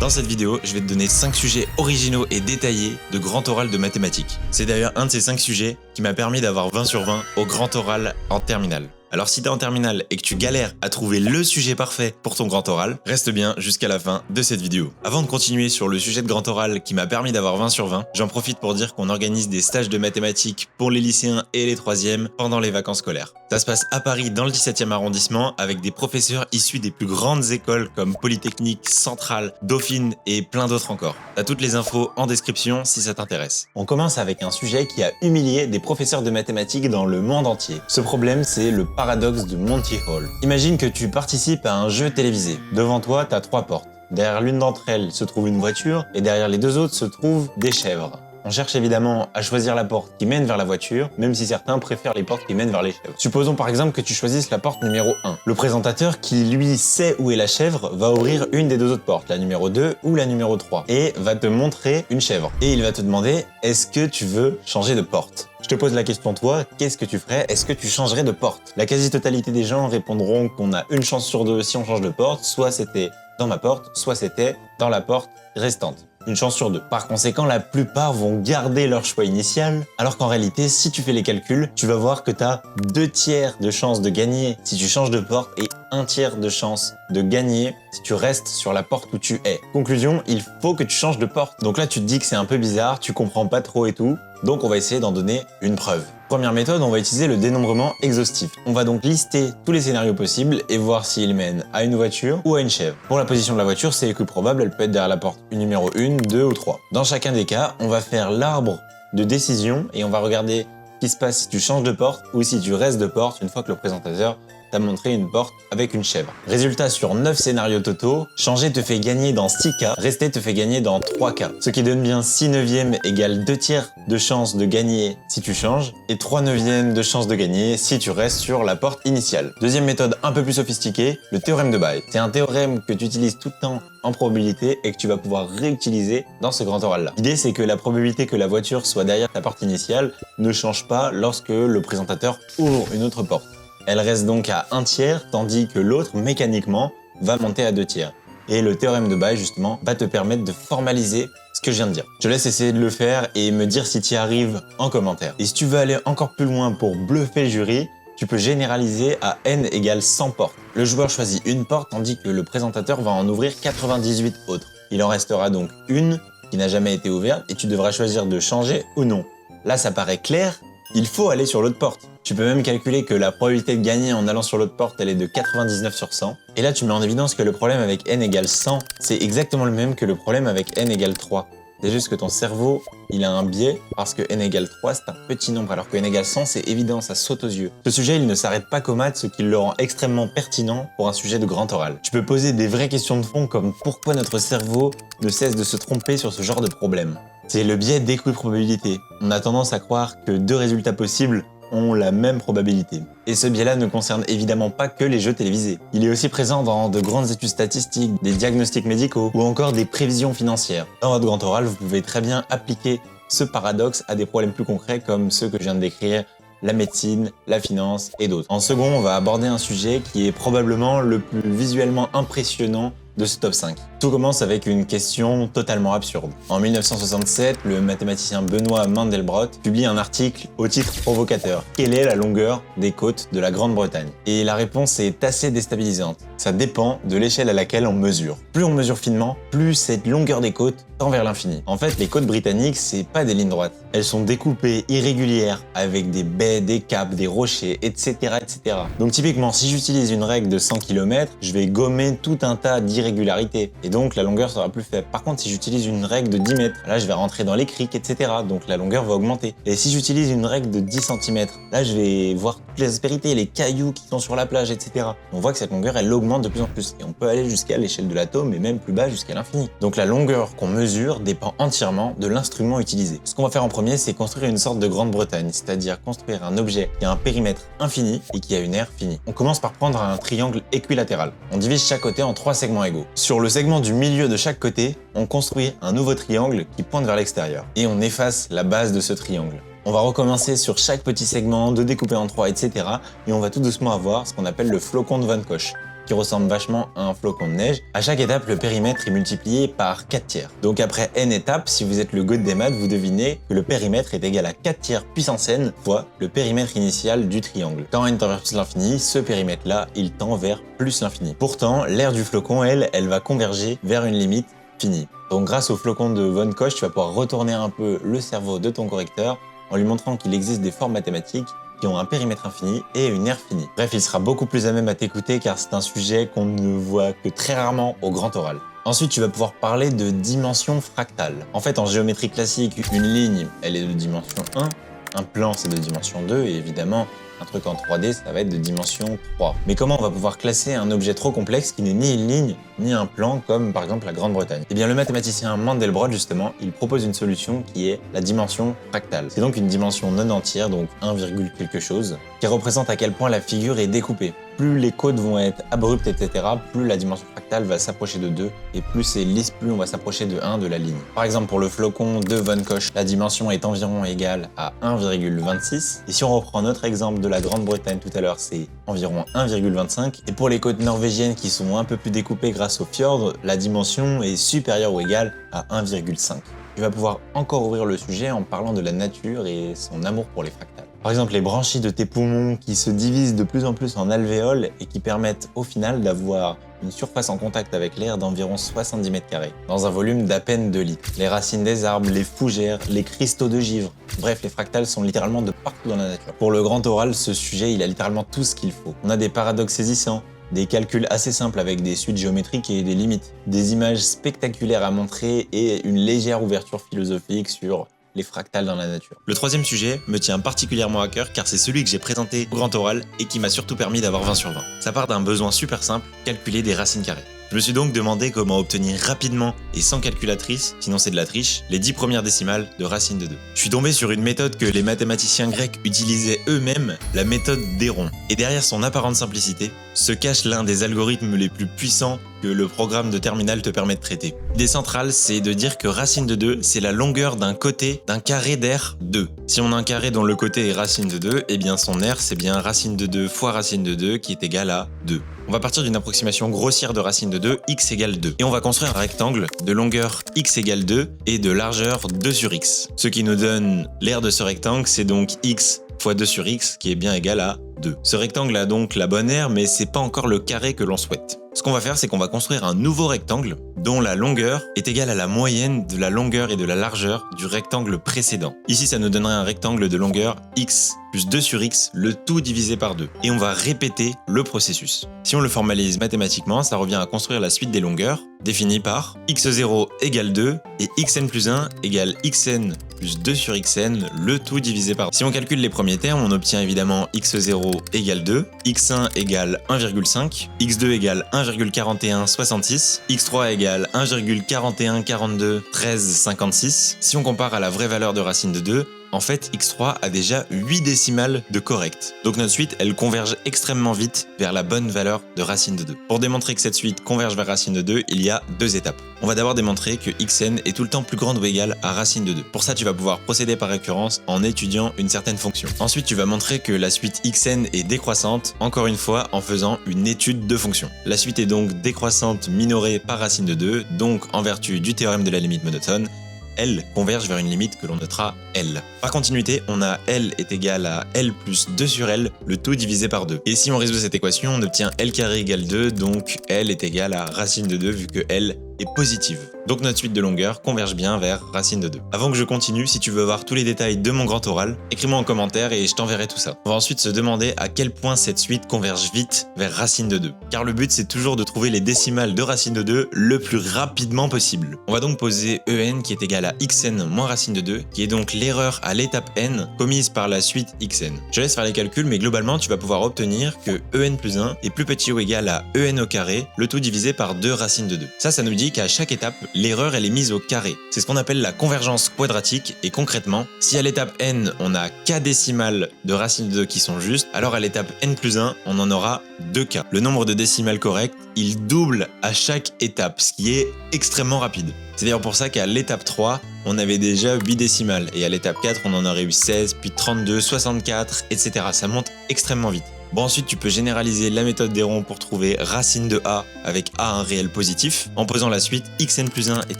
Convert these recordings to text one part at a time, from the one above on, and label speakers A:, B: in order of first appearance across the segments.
A: Dans cette vidéo, je vais te donner 5 sujets originaux et détaillés de grand oral de mathématiques. C'est d'ailleurs un de ces 5 sujets qui m'a permis d'avoir 20 sur 20 au grand oral en terminale. Alors si t'es en terminale et que tu galères à trouver le sujet parfait pour ton grand oral, reste bien jusqu'à la fin de cette vidéo. Avant de continuer sur le sujet de grand oral qui m'a permis d'avoir 20 sur 20, j'en profite pour dire qu'on organise des stages de mathématiques pour les lycéens et les 3e pendant les vacances scolaires. Ça se passe à Paris dans le 17e arrondissement avec des professeurs issus des plus grandes écoles comme Polytechnique, Centrale, Dauphine et plein d'autres encore. T'as toutes les infos en description si ça t'intéresse. On commence avec un sujet qui a humilié des professeurs de mathématiques dans le monde entier. Ce problème, c'est le paradoxe de Monty Hall. Imagine que tu participes à un jeu télévisé. Devant toi, t'as 3 portes. Derrière l'une d'entre elles se trouve une voiture et derrière les 2 autres se trouvent des chèvres. On cherche évidemment à choisir la porte qui mène vers la voiture, même si certains préfèrent les portes qui mènent vers les chèvres. Supposons par exemple que tu choisisses la porte numéro 1. Le présentateur, qui lui sait où est la chèvre, va ouvrir une des 2 autres portes, la numéro 2 ou la numéro 3, et va te montrer une chèvre. Et il va te demander, est-ce que tu veux changer de porte ? Je te pose la question toi, qu'est-ce que tu ferais? Est-ce que tu changerais de porte? La quasi-totalité des gens répondront qu'on a une chance sur 2 si on change de porte, soit c'était dans ma porte, soit c'était dans la porte restante. Une chance sur 2. Par conséquent, la plupart vont garder leur choix initial, alors qu'en réalité, si tu fais les calculs, tu vas voir que tu as 2 tiers de chances de gagner si tu changes de porte et 1 tiers de chance de gagner si tu restes sur la porte où tu es. Conclusion, il faut que tu changes de porte. Donc là, tu te dis que c'est un peu bizarre, tu comprends pas trop et tout, donc on va essayer d'en donner une preuve. Première méthode, on va utiliser le dénombrement exhaustif. On va donc lister tous les scénarios possibles et voir s'ils mènent à une voiture ou à une chèvre. Pour la position de la voiture, c'est le plus probable, elle peut être derrière la porte numéro 1, 2 ou 3. Dans chacun des cas, on va faire l'arbre de décision et on va regarder ce qui se passe si tu changes de porte ou si tu restes de porte une fois que le présentateur t'a montré une porte avec une chèvre. Résultat, sur 9 scénarios totaux, changer te fait gagner dans 6 cas, rester te fait gagner dans 3 cas. Ce qui donne bien 6 neuvièmes égale 2 tiers de chance de gagner si tu changes et 3 neuvièmes de chance de gagner si tu restes sur la porte initiale. Deuxième méthode un peu plus sophistiquée, le théorème de Bayes. C'est un théorème que tu utilises tout le temps en probabilité et que tu vas pouvoir réutiliser dans ce grand oral là. L'idée, c'est que la probabilité que la voiture soit derrière ta porte initiale ne change pas lorsque le présentateur ouvre une autre porte. Elle reste donc à 1 tiers, tandis que l'autre, mécaniquement, va monter à 2 tiers. Et le théorème de Bayes, justement, va te permettre de formaliser ce que je viens de dire. Je te laisse essayer de le faire et me dire si tu y arrives en commentaire. Et si tu veux aller encore plus loin pour bluffer le jury, tu peux généraliser à n égale 100 portes. Le joueur choisit une porte, tandis que le présentateur va en ouvrir 98 autres. Il en restera donc une qui n'a jamais été ouverte et tu devras choisir de changer ou non. Là, ça paraît clair, il faut aller sur l'autre porte. Tu peux même calculer que la probabilité de gagner en allant sur l'autre porte, elle est de 99 sur 100. Et là, tu mets en évidence que le problème avec n égale 100, c'est exactement le même que le problème avec n égale 3. C'est juste que ton cerveau, il a un biais parce que n égale 3, c'est un petit nombre, alors que n égale 100, c'est évident, ça saute aux yeux. Ce sujet, il ne s'arrête pas qu'aux maths, ce qui le rend extrêmement pertinent pour un sujet de grand oral. Tu peux poser des vraies questions de fond comme pourquoi notre cerveau ne cesse de se tromper sur ce genre de problème. C'est le biais d'équiprobabilité. On a tendance à croire que 2 résultats possibles ont la même probabilité. Et ce biais-là ne concerne évidemment pas que les jeux télévisés. Il est aussi présent dans de grandes études statistiques, des diagnostics médicaux ou encore des prévisions financières. Dans votre grand oral, vous pouvez très bien appliquer ce paradoxe à des problèmes plus concrets comme ceux que je viens de décrire, la médecine, la finance et d'autres. En second, on va aborder un sujet qui est probablement le plus visuellement impressionnant de ce top 5. Tout commence avec une question totalement absurde. En 1967, le mathématicien Benoît Mandelbrot publie un article au titre provocateur. Quelle est la longueur des côtes de la Grande-Bretagne? Et la réponse est assez déstabilisante. Ça dépend de l'échelle à laquelle on mesure. Plus on mesure finement, plus cette longueur des côtes tend vers l'infini. En fait, les côtes britanniques, c'est pas des lignes droites. Elles sont découpées irrégulières avec des baies, des caps, des rochers, etc., etc. Donc typiquement, si j'utilise une règle de 100 km, je vais gommer tout un tas d'irrégularités. Et donc la longueur sera plus faible. Par contre, si j'utilise une règle de 10 mètres, là je vais rentrer dans les criques, etc. Donc la longueur va augmenter. Et si j'utilise une règle de 10 cm, là je vais voir toutes les aspérités, les cailloux qui sont sur la plage, etc. On voit que cette longueur, elle augmente de plus en plus. Et on peut aller jusqu'à l'échelle de l'atome et même plus bas jusqu'à l'infini. Donc la longueur qu'on mesure dépend entièrement de l'instrument utilisé. Ce qu'on va faire en premier, c'est construire une sorte de Grande-Bretagne, c'est-à-dire construire un objet qui a un périmètre infini et qui a une aire finie. On commence par prendre un triangle équilatéral. On divise chaque côté en 3 segments égaux. Sur le segment du milieu de chaque côté, on construit un nouveau triangle qui pointe vers l'extérieur. Et on efface la base de ce triangle. On va recommencer sur chaque petit segment, de découper en 3, etc. Et on va tout doucement avoir ce qu'on appelle le flocon de Van Koch. qui ressemble vachement à un flocon de neige. À chaque étape, le périmètre est multiplié par 4 tiers. Donc après n étapes, si vous êtes le god des maths, vous devinez que le périmètre est égal à 4 tiers puissance n fois le périmètre initial du triangle. Quand n tend vers plus l'infini, ce périmètre-là, il tend vers plus l'infini. Pourtant, l'aire du flocon, elle va converger vers une limite finie. Donc grâce au flocon de Von Koch, tu vas pouvoir retourner un peu le cerveau de ton correcteur en lui montrant qu'il existe des formes mathématiques qui ont un périmètre infini et une aire finie. Bref, il sera beaucoup plus à même à t'écouter car c'est un sujet qu'on ne voit que très rarement au grand oral. Ensuite, tu vas pouvoir parler de dimension fractale. En fait, en géométrie classique, une ligne, elle est de dimension 1, un plan, c'est de dimension 2, et évidemment, un truc en 3D, ça va être de dimension 3. Mais comment on va pouvoir classer un objet trop complexe qui n'est ni une ligne, ni un plan, comme par exemple la Grande-Bretagne? Eh bien, le mathématicien Mandelbrot, justement, il propose une solution qui est la dimension fractale. C'est donc une dimension non entière, donc 1, quelque chose, qui représente à quel point la figure est découpée. Plus les côtes vont être abruptes, etc., plus la dimension fractale va s'approcher de 2, et plus c'est lisse, plus on va s'approcher de 1 de la ligne. Par exemple, pour le flocon de Von Koch, la dimension est environ égale à 1,26. Et si on reprend notre exemple de la Grande-Bretagne tout à l'heure, c'est environ 1,25. Et pour les côtes norvégiennes qui sont un peu plus découpées grâce au fjord, la dimension est supérieure ou égale à 1,5. Tu vas pouvoir encore ouvrir le sujet en parlant de la nature et son amour pour les fractales. Par exemple, les branchies de tes poumons qui se divisent de plus en plus en alvéoles et qui permettent au final d'avoir une surface en contact avec l'air d'environ 70 mètres carrés, dans un volume d'à peine 2 litres. Les racines des arbres, les fougères, les cristaux de givre, bref, les fractales sont littéralement de partout dans la nature. Pour le grand oral, ce sujet, il a littéralement tout ce qu'il faut. On a des paradoxes saisissants, des calculs assez simples avec des suites géométriques et des limites, des images spectaculaires à montrer et une légère ouverture philosophique sur les fractales dans la nature. Le troisième sujet me tient particulièrement à cœur car c'est celui que j'ai présenté au grand oral et qui m'a surtout permis d'avoir 20 sur 20. Ça part d'un besoin super simple, calculer des racines carrées. Je me suis donc demandé comment obtenir rapidement et sans calculatrice, sinon c'est de la triche, les 10 premières décimales de racine de 2. Je suis tombé sur une méthode que les mathématiciens grecs utilisaient eux-mêmes, la méthode d'Héron. Et derrière son apparente simplicité, se cache l'un des algorithmes les plus puissants que le programme de terminale te permet de traiter. L'idée centrale, c'est de dire que racine de 2, c'est la longueur d'un côté d'un carré d'aire 2. Si on a un carré dont le côté est racine de 2, eh bien son aire, c'est bien racine de 2 fois racine de 2 qui est égal à 2. On va partir d'une approximation grossière de racine de 2, x égale 2. Et on va construire un rectangle de longueur x égale 2 et de largeur 2 sur x. Ce qui nous donne l'aire de ce rectangle, c'est donc x fois 2 sur x qui est bien égal à 2. Ce rectangle a donc la bonne aire, mais c'est pas encore le carré que l'on souhaite. Ce qu'on va faire, c'est qu'on va construire un nouveau rectangle dont la longueur est égale à la moyenne de la longueur et de la largeur du rectangle précédent. Ici, ça nous donnerait un rectangle de longueur x plus 2 sur x, le tout divisé par 2. Et on va répéter le processus. Si on le formalise mathématiquement, ça revient à construire la suite des longueurs, définie par x0 égale 2 et xn plus 1 égale xn plus 2 sur xn, le tout divisé par 2. Si on calcule les premiers termes, on obtient évidemment x0 égale 2, x1 égale 1,5, x2 égale 1,4166, x3 égale 1,4142 1356. Si on compare à la vraie valeur de racine de 2, en fait, x3 a déjà 8 décimales de correct. Donc notre suite, elle converge extrêmement vite vers la bonne valeur de racine de 2. Pour démontrer que cette suite converge vers racine de 2, il y a 2 étapes. On va d'abord démontrer que xn est tout le temps plus grande ou égale à racine de 2. Pour ça, tu vas pouvoir procéder par récurrence en étudiant une certaine fonction. Ensuite, tu vas montrer que la suite xn est décroissante, encore une fois en faisant une étude de fonction. La suite est donc décroissante minorée par racine de 2, donc en vertu du théorème de la limite monotone, L converge vers une limite que l'on notera L. Par continuité, on a L est égal à L plus 2 sur L, le tout divisé par 2. Et si on résout cette équation, on obtient L carré égale 2, donc L est égal à racine de 2 vu que L est positive. Donc notre suite de longueur converge bien vers racine de 2. Avant que je continue, si tu veux voir tous les détails de mon grand oral, écris-moi en commentaire et je t'enverrai tout ça. On va ensuite se demander à quel point cette suite converge vite vers racine de 2. Car le but c'est toujours de trouver les décimales de racine de 2 le plus rapidement possible. On va donc poser En qui est égal à xn moins racine de 2, qui est donc l'erreur à l'étape n commise par la suite xn. Je laisse faire les calculs, mais globalement tu vas pouvoir obtenir que En plus 1 est plus petit ou égal à En au carré, le tout divisé par 2 racine de 2. Ça nous dit qu'à chaque étape, l'erreur elle est mise au carré. C'est ce qu'on appelle la convergence quadratique et concrètement, si à l'étape n on a k décimales de racine de 2 qui sont justes, alors à l'étape n plus 1 on en aura 2k. Le nombre de décimales correctes, il double à chaque étape, ce qui est extrêmement rapide. C'est d'ailleurs pour ça qu'à l'étape 3, on avait déjà 8 décimales et à l'étape 4 on en aurait eu 16, puis 32, 64, etc. Ça monte extrêmement vite. Bon, ensuite, tu peux généraliser la méthode des ronds pour trouver racine de a avec a un réel positif en posant la suite xn plus 1 est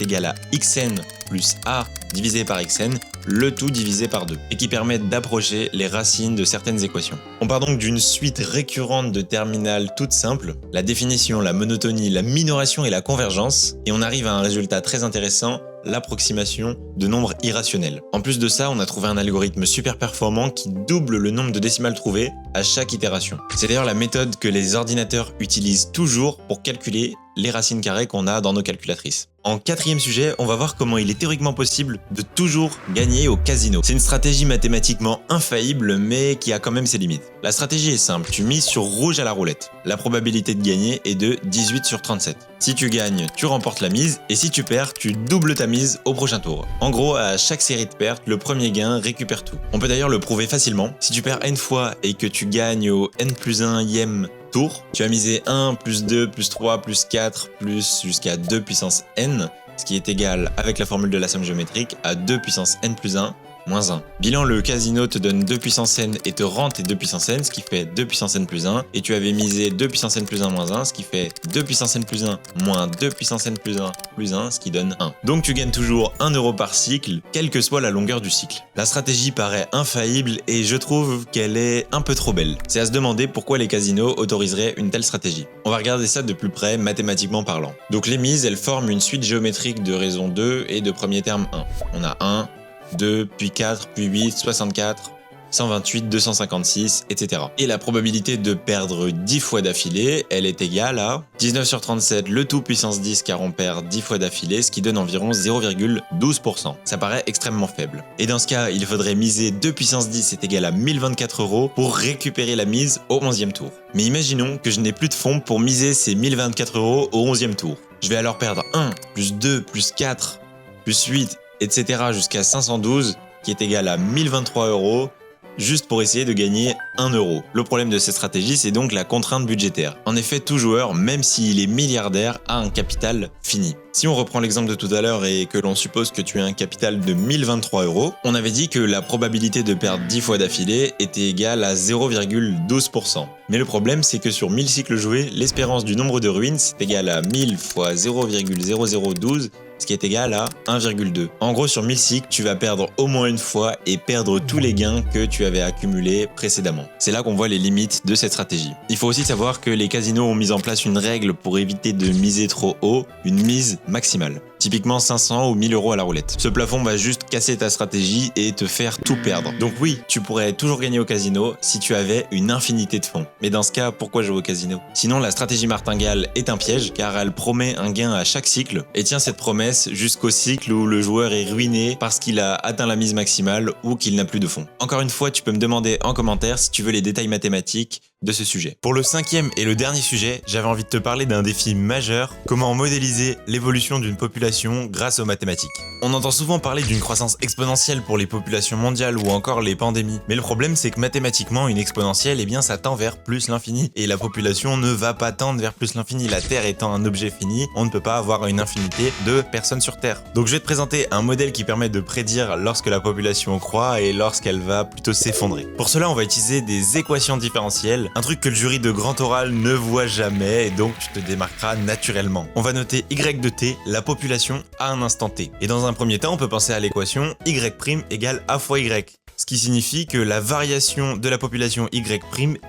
A: égal à xn plus a divisé par xn, le tout divisé par 2, et qui permet d'approcher les racines de certaines équations. On part donc d'une suite récurrente de terminales toutes simples, la définition, la monotonie, la minoration et la convergence, et on arrive à un résultat très intéressant, l'approximation de nombres irrationnels. En plus de ça, on a trouvé un algorithme super performant qui double le nombre de décimales trouvées à chaque itération. C'est d'ailleurs la méthode que les ordinateurs utilisent toujours pour calculer les racines carrées qu'on a dans nos calculatrices. En quatrième sujet, on va voir comment il est théoriquement possible de toujours gagner au casino. C'est une stratégie mathématiquement infaillible, mais qui a quand même ses limites. La stratégie est simple, tu mises sur rouge à la roulette. La probabilité de gagner est de 18 sur 37. Si tu gagnes, tu remportes la mise, et si tu perds, tu doubles ta mise au prochain tour. En gros, à chaque série de pertes, le premier gain récupère tout. On peut d'ailleurs le prouver facilement. Si tu perds n fois et que tu gagnes au n plus 1e tour, tu as misé 1, plus 2, plus 3, plus 4, plus jusqu'à 2 puissance n, ce qui est égal, avec la formule de la somme géométrique, à 2 puissance n plus 1 moins 1. Bilan, le casino te donne 2 puissance n et te rend tes 2 puissance n, ce qui fait 2 puissance n plus 1, et tu avais misé 2 puissance n plus 1 moins 1, ce qui fait 2 puissance n plus 1 moins 2 puissance n plus 1 plus 1, ce qui donne 1. Donc tu gagnes toujours 1 euro par cycle, quelle que soit la longueur du cycle. La stratégie paraît infaillible et je trouve qu'elle est un peu trop belle. C'est à se demander pourquoi les casinos autoriseraient une telle stratégie. On va regarder ça de plus près, mathématiquement parlant. Donc les mises, elles forment une suite géométrique de raison 2 et de premier terme 1. On a 1, 2, puis 4, puis 8, 64, 128, 256, etc. Et la probabilité de perdre 10 fois d'affilée, elle est égale à 19 sur 37, le tout puissance 10 car on perd 10 fois d'affilée, ce qui donne environ 0,12%. Ça paraît extrêmement faible. Et dans ce cas, il faudrait miser 2 puissance 10 est égal à 1024 € pour récupérer la mise au 11e tour. Mais imaginons que je n'ai plus de fonds pour miser ces 1024 € au 11e tour. Je vais alors perdre 1, plus 2, plus 4, plus 8, etc. jusqu'à 512, qui est égal à 1023 €, juste pour essayer de gagner 1 euro. Le problème de cette stratégie, c'est donc la contrainte budgétaire. En effet, tout joueur, même s'il est milliardaire, a un capital fini. Si on reprend l'exemple de tout à l'heure et que l'on suppose que tu as un capital de 1023 €, on avait dit que la probabilité de perdre 10 fois d'affilée était égale à 0,12%. Mais le problème, c'est que sur 1000 cycles joués, l'espérance du nombre de ruines est égale à 1000 fois 0,0012, ce qui est égal à 1,2. En gros, sur 1000 cycles, tu vas perdre au moins une fois et perdre tous les gains que tu avais accumulés précédemment. C'est là qu'on voit les limites de cette stratégie. Il faut aussi savoir que les casinos ont mis en place une règle pour éviter de miser trop haut, une mise maximale. Typiquement 500 ou 1000 € à la roulette. Ce plafond va juste casser ta stratégie et te faire tout perdre. Donc oui, tu pourrais toujours gagner au casino si tu avais une infinité de fonds. Mais dans ce cas, pourquoi jouer au casino? Sinon, la stratégie martingale est un piège car elle promet un gain à chaque cycle et tient cette promesse jusqu'au cycle où le joueur est ruiné parce qu'il a atteint la mise maximale ou qu'il n'a plus de fonds. Encore une fois, tu peux me demander en commentaire si tu veux les détails mathématiques de ce sujet. Pour le cinquième et le dernier sujet, j'avais envie de te parler d'un défi majeur, comment modéliser l'évolution d'une population grâce aux mathématiques. On entend souvent parler d'une croissance exponentielle pour les populations mondiales ou encore les pandémies, mais le problème c'est que mathématiquement une exponentielle, eh bien ça tend vers plus l'infini, et la population ne va pas tendre vers plus l'infini, la Terre étant un objet fini, on ne peut pas avoir une infinité de personnes sur Terre. Donc je vais te présenter un modèle qui permet de prédire lorsque la population croît et lorsqu'elle va plutôt s'effondrer. Pour cela on va utiliser des équations différentielles, un truc que le jury de grand oral ne voit jamais et donc tu te démarqueras naturellement. On va noter y de t, la population à un instant t. Et dans un premier temps, on peut penser à l'équation y' égale a fois y, ce qui signifie que la variation de la population y'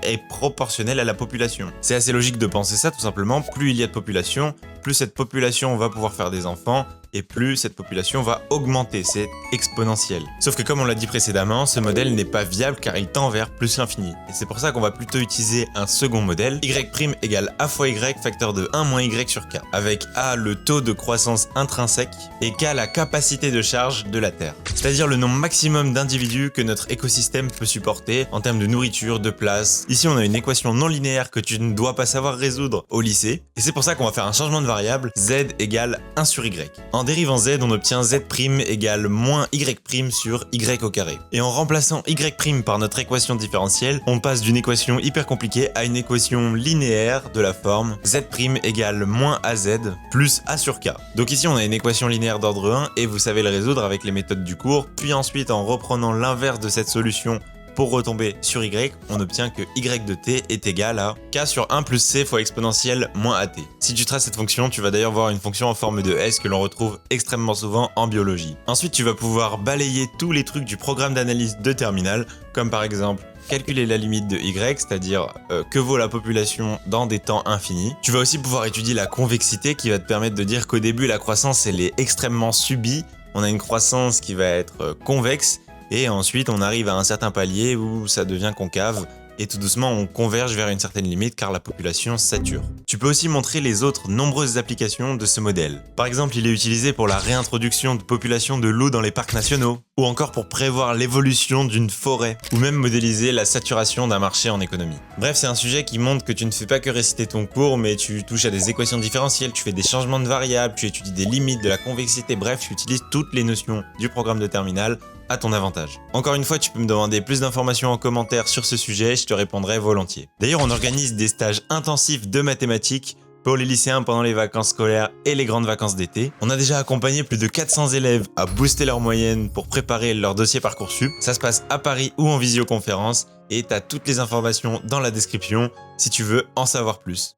A: est proportionnelle à la population. C'est assez logique de penser ça tout simplement, plus il y a de population, plus cette population va pouvoir faire des enfants, et plus cette population va augmenter, c'est exponentiel. Sauf que comme on l'a dit précédemment, ce modèle n'est pas viable car il tend vers plus l'infini. Et c'est pour ça qu'on va plutôt utiliser un second modèle, y' égale a fois y facteur de 1 moins y sur k, avec a le taux de croissance intrinsèque et k la capacité de charge de la Terre. C'est-à-dire le nombre maximum d'individus que notre écosystème peut supporter en termes de nourriture, de place. Ici on a une équation non linéaire que tu ne dois pas savoir résoudre au lycée, et c'est pour ça qu'on va faire un changement de variable, z égale 1 sur y. En dérivant z, on obtient z' égale moins y' sur y au carré. Et en remplaçant y' par notre équation différentielle, on passe d'une équation hyper compliquée à une équation linéaire de la forme z' égale moins az plus a sur k. Donc ici on a une équation linéaire d'ordre 1 et vous savez le résoudre avec les méthodes du cours, puis ensuite en reprenant l'inverse de cette solution pour retomber sur y, on obtient que y de t est égal à k sur 1 plus c fois exponentielle moins at. Si tu traces cette fonction, tu vas d'ailleurs voir une fonction en forme de s que l'on retrouve extrêmement souvent en biologie. Ensuite, tu vas pouvoir balayer tous les trucs du programme d'analyse de terminal, comme par exemple calculer la limite de y, c'est-à-dire que vaut la population dans des temps infinis. Tu vas aussi pouvoir étudier la convexité qui va te permettre de dire qu'au début, la croissance, elle est extrêmement subie. On a une croissance qui va être convexe et ensuite, on arrive à un certain palier où ça devient concave. Et tout doucement, on converge vers une certaine limite car la population sature. Tu peux aussi montrer les autres nombreuses applications de ce modèle. Par exemple, il est utilisé pour la réintroduction de populations de loups dans les parcs nationaux, ou encore pour prévoir l'évolution d'une forêt, ou même modéliser la saturation d'un marché en économie. Bref, c'est un sujet qui montre que tu ne fais pas que réciter ton cours, mais tu touches à des équations différentielles, tu fais des changements de variables, tu étudies des limites, de la convexité, bref, tu utilises toutes les notions du programme de terminale à ton avantage. Encore une fois, tu peux me demander plus d'informations en commentaire sur ce sujet, je te répondrai volontiers. D'ailleurs, on organise des stages intensifs de mathématiques pour les lycéens pendant les vacances scolaires et les grandes vacances d'été. On a déjà accompagné plus de 400 élèves à booster leur moyenne pour préparer leur dossier Parcoursup. Ça se passe à Paris ou en visioconférence et tu as toutes les informations dans la description si tu veux en savoir plus.